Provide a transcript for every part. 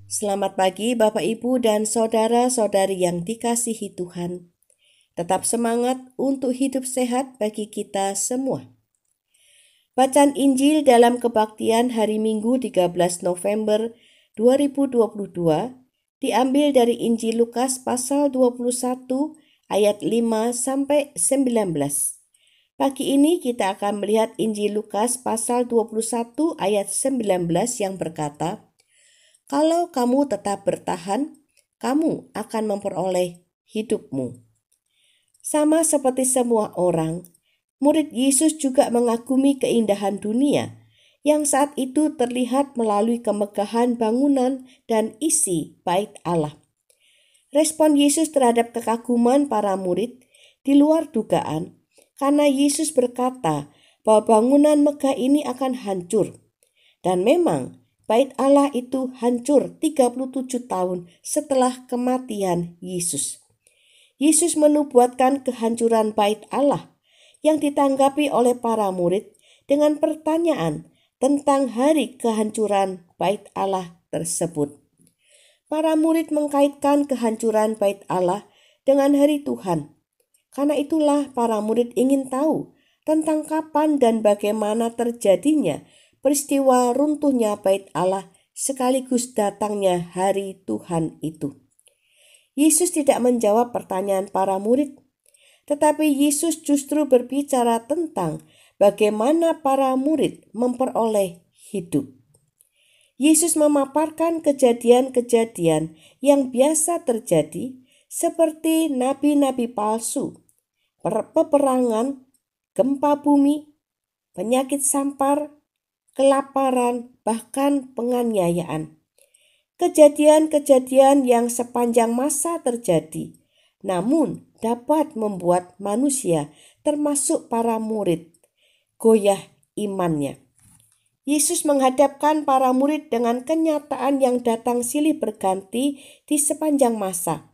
Selamat pagi Bapak Ibu dan saudara-saudari yang dikasihi Tuhan. Tetap semangat untuk hidup sehat bagi kita semua. Bacaan Injil dalam kebaktian hari Minggu 13 November 2022 diambil dari Injil Lukas pasal 21 ayat 5 sampai 19. Pagi ini kita akan melihat Injil Lukas pasal 21 ayat 19 yang berkata, "Kalau kamu tetap bertahan, kamu akan memperoleh hidupmu." Sama seperti semua orang, murid Yesus juga mengagumi keindahan dunia yang saat itu terlihat melalui kemegahan bangunan dan isi bait Allah. Respon Yesus terhadap kekaguman para murid di luar dugaan karena Yesus berkata bahwa bangunan megah ini akan hancur. Dan memang bait Allah itu hancur 37 tahun setelah kematian Yesus. Yesus menubuatkan kehancuran bait Allah yang ditanggapi oleh para murid dengan pertanyaan tentang hari kehancuran bait Allah tersebut. Para murid mengkaitkan kehancuran bait Allah dengan hari Tuhan. Karena itulah para murid ingin tahu tentang kapan dan bagaimana terjadinya peristiwa runtuhnya bait Allah sekaligus datangnya hari Tuhan itu. Yesus tidak menjawab pertanyaan para murid, tetapi Yesus justru berbicara tentang bagaimana para murid memperoleh hidup. Yesus memaparkan kejadian-kejadian yang biasa terjadi seperti nabi-nabi palsu, peperangan, gempa bumi, penyakit sampar, kelaparan, bahkan penganiayaan. Kejadian-kejadian yang sepanjang masa terjadi, namun dapat membuat manusia, termasuk para murid, goyah imannya. Yesus menghadapkan para murid dengan kenyataan yang datang silih berganti di sepanjang masa.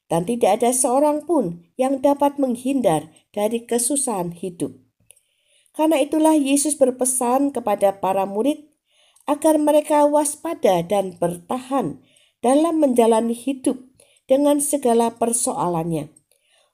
Dan tidak ada seorang pun yang dapat menghindar dari kesusahan hidup. Karena itulah Yesus berpesan kepada para murid agar mereka waspada dan bertahan dalam menjalani hidup dengan segala persoalannya.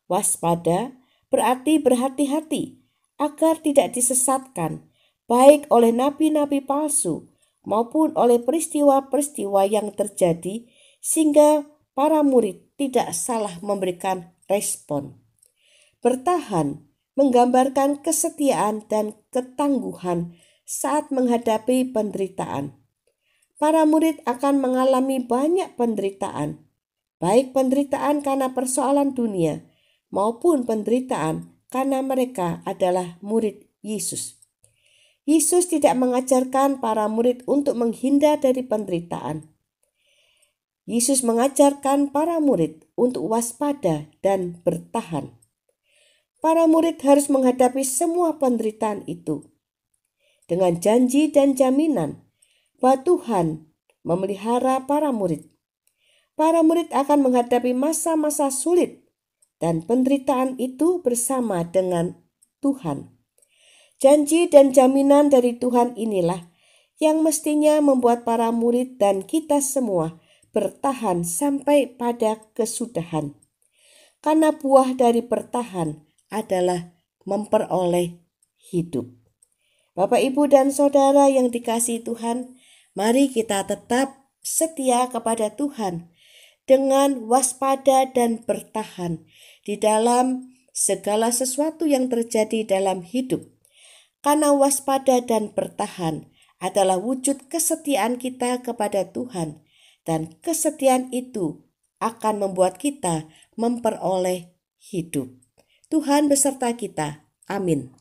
Waspada berarti berhati-hati agar tidak disesatkan baik oleh nabi-nabi palsu maupun oleh peristiwa-peristiwa yang terjadi sehingga para murid tidak salah memberikan respon. Bertahan menggambarkan kesetiaan dan ketangguhan saat menghadapi penderitaan. Para murid akan mengalami banyak penderitaan, baik penderitaan karena persoalan dunia maupun penderitaan karena mereka adalah murid Yesus. Yesus tidak mengajarkan para murid untuk menghindar dari penderitaan. Yesus mengajarkan para murid untuk waspada dan bertahan. Para murid harus menghadapi semua penderitaan itu dengan janji dan jaminan bahwa Tuhan memelihara para murid. Para murid akan menghadapi masa-masa sulit dan penderitaan itu bersama dengan Tuhan. Janji dan jaminan dari Tuhan inilah yang mestinya membuat para murid dan kita semua bertahan sampai pada kesudahan. Karena buah dari bertahan adalah memperoleh hidup. Bapak, Ibu, dan Saudara yang dikasihi Tuhan, mari kita tetap setia kepada Tuhan dengan waspada dan bertahan di dalam segala sesuatu yang terjadi dalam hidup. Karena waspada dan bertahan adalah wujud kesetiaan kita kepada Tuhan, dan kesetiaan itu akan membuat kita memperoleh hidup. Tuhan beserta kita. Amin.